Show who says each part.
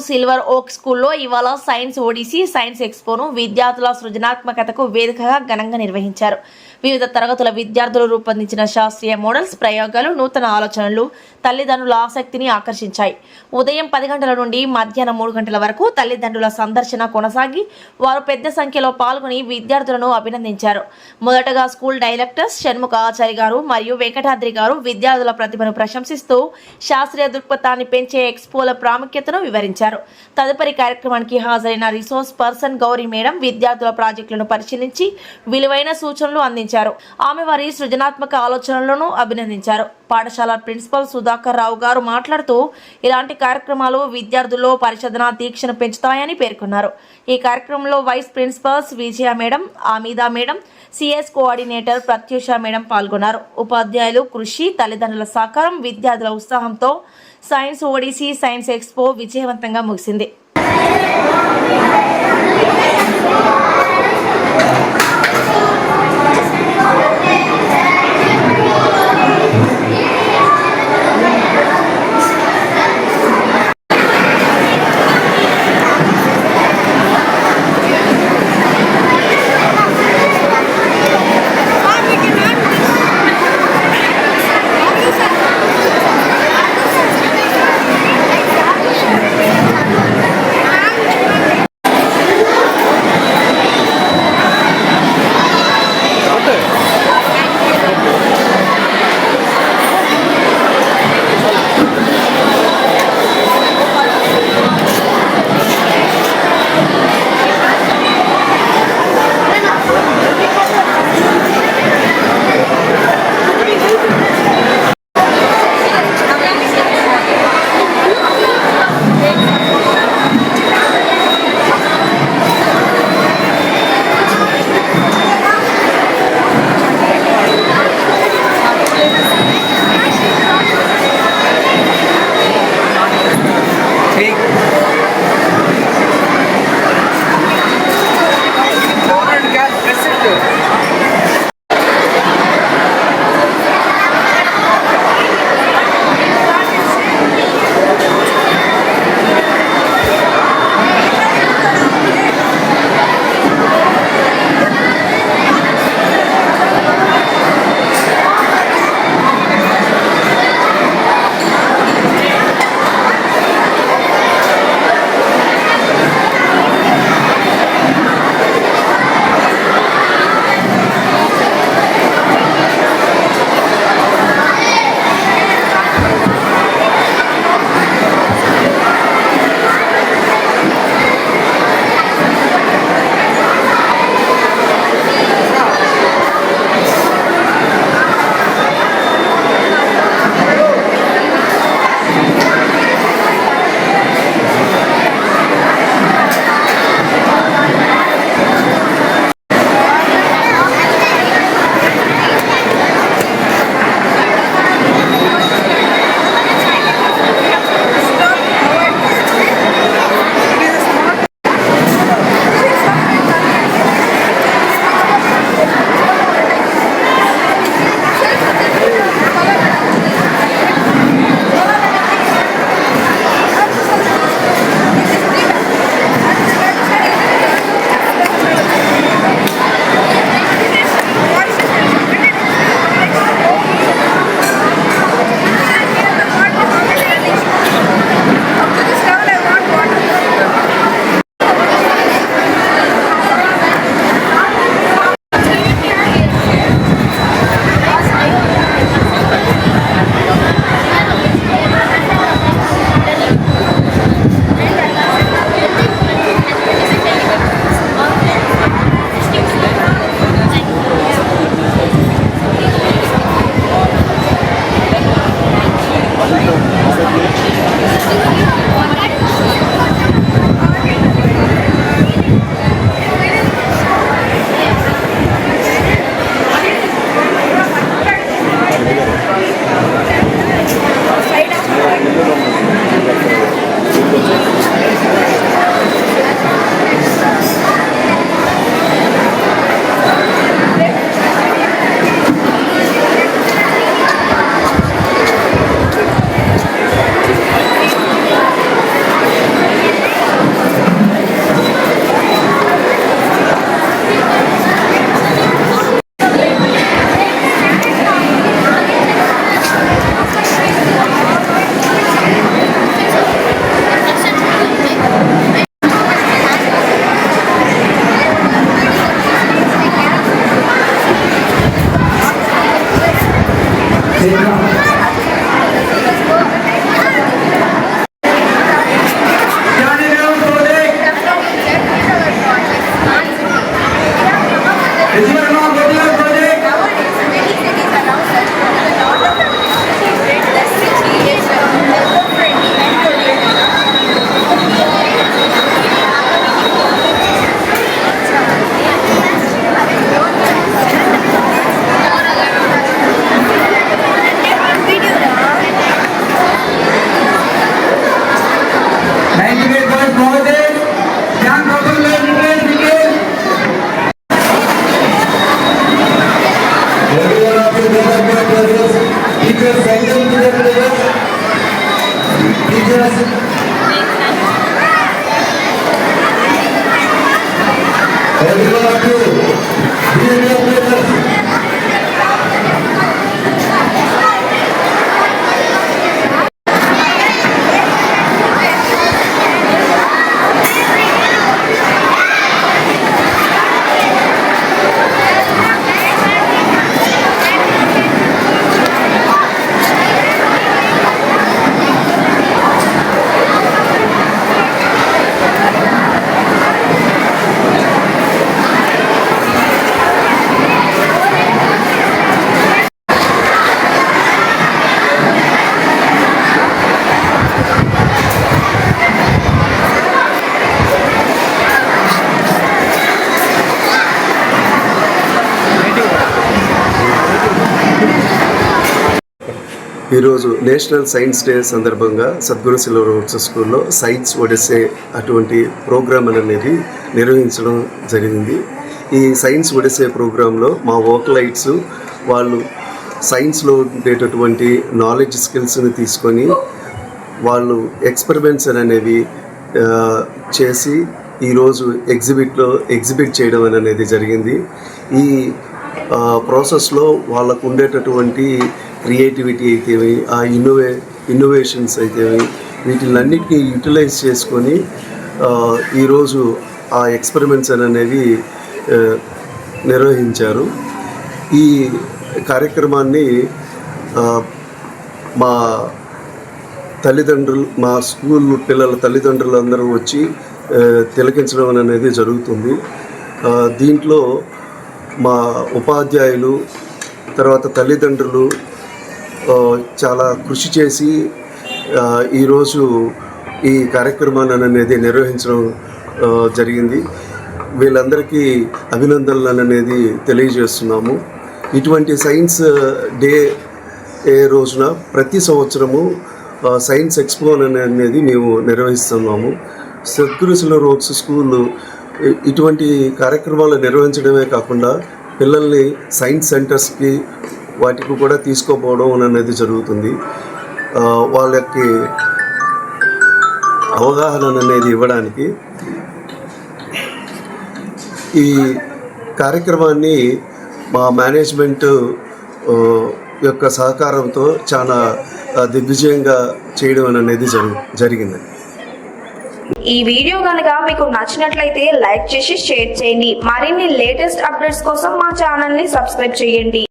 Speaker 1: Silver oak స్కూల్లో ఇవాళ science ODC science ఎక్స్పోను విద్యార్థుల సృజనాత్మకతకు వేదికగా ఘనంగా నిర్వహించారు. వివిధ తరగతుల విద్యార్థులు రూపొందించిన శాస్త్రీయ మోడల్స్, ప్రయోగాలు, నూతన ఆలోచనలు తల్లిదండ్రుల ఆసక్తిని ఆకర్షించాయి. ఉదయం 10 గంటల నుండి మధ్యాహ్నం 3 గంటల వరకు తల్లిదండ్రుల సందర్శన కొనసాగి వారు పెద్ద సంఖ్యలో పాల్గొని విద్యార్థులను అభినందించారు. మొదటగా స్కూల్ డైరెక్టర్స్ షణ్ముఖ ఆచారి గారు మరియు వెంకటాద్రి గారు విద్యార్థుల ప్రతిభను ప్రశంసిస్తూ శాస్త్రీయ దృక్పథాన్ని పెంచే ఎక్స్పోల ప్రాముఖ్యతను వివరించారు. తదుపరి కార్యక్రమానికి హాజరైన రిసోర్స్ పర్సన్ గౌరీ మేడం విద్యార్థుల ప్రాజెక్టులను పరిశీలించి విలువైన సూచనలు అందించారు. ఆమె వారి సృజనాత్మక ఆలోచనలను అభినందించారు. పాఠశాల ప్రిన్సిపల్ సుధాకర్ రావు గారు మాట్లాడుతూ ఇలాంటి కార్యక్రమాలు విద్యార్థుల్లో పరిశోధన దీక్షను పెంచుతాయని పేర్కొన్నారు. ఈ కార్యక్రమంలో vice principals Vijaya madam, Amida madam, CS coordinator Pratyusha madam పాల్గొన్నారు. ఉపాధ్యాయులు కృషి, తల్లిదండ్రుల సహకారం, విద్యార్థుల ఉత్సాహంతో సైన్స్ ఓడిసి సైన్స్ ఎక్స్పో విజయవంతంగా ముగిసింది.
Speaker 2: ఈరోజు నేషనల్ సైన్స్ డే సందర్భంగా సద్గురు సిల్వర్ స్కూల్లో సైన్స్ ఒడిసే అటువంటి ప్రోగ్రామ్ అనేది నిర్వహించడం జరిగింది. ఈ సైన్స్ ఒడిసే ప్రోగ్రాంలో మా వోకలైట్స్ వాళ్ళు సైన్స్లో ఉండేటటువంటి నాలెడ్జ్ స్కిల్స్ని తీసుకొని వాళ్ళు ఎక్స్పెరిమెంట్స్ అనేవి చేసి ఈరోజు ఎగ్జిబిట్ చేయడం అనేది జరిగింది. ఈ ప్రాసెస్లో వాళ్ళకు ఉండేటటువంటి క్రియేటివిటీ అయితేవి, ఆ ఇన్నోవేషన్స్ అయితేవి, వీటిలన్నిటినీ యూటిలైజ్ చేసుకొని ఈరోజు ఆ ఎక్స్పెరిమెంట్స్ అనేవి నిర్వహించారు. ఈ కార్యక్రమాన్ని మా తల్లిదండ్రులు, మా స్కూల్ పిల్లల తల్లిదండ్రులు అందరూ వచ్చి తిలకించడం అనేది జరుగుతుంది. దీంట్లో మా ఉపాధ్యాయులు తర్వాత తల్లిదండ్రులు చాలా కృషి చేసి ఈరోజు ఈ కార్యక్రమాన్ని అనేది నిర్వహించడం జరిగింది. వీళ్ళందరికీ అభినందనలు అనేది తెలియజేస్తున్నాము. ఇటువంటి సైన్స్ డే రోజున ప్రతి సంవత్సరము సైన్స్ ఎక్స్పో అనేది మేము నిర్వహిస్తున్నాము. సద్గురు సిల్వర్ స్కూల్ ఇటువంటి కార్యక్రమాలు నిర్వహించడమే కాకుండా పిల్లల్ని సైన్స్ సెంటర్స్కి వాటికి కూడా తీసుకోపోవడం అనేది జరుగుతుంది. వాళ్ళకి అవగాహన అనేది ఇవ్వడానికి ఈ కార్యక్రమాన్ని మా మేనేజ్మెంట్ యొక్క సహకారంతో చాలా దిగ్విజయంగా చేయడం అనేది జరిగింది.
Speaker 1: ఈ వీడియో కనుక మీకు నచ్చినట్లయితే లైక్ చేసి షేర్ చేయండి. మరిన్ని లేటెస్ట్ అప్డేట్స్ కోసం మా ఛానల్ ని సబ్స్క్రైబ్ చేయండి.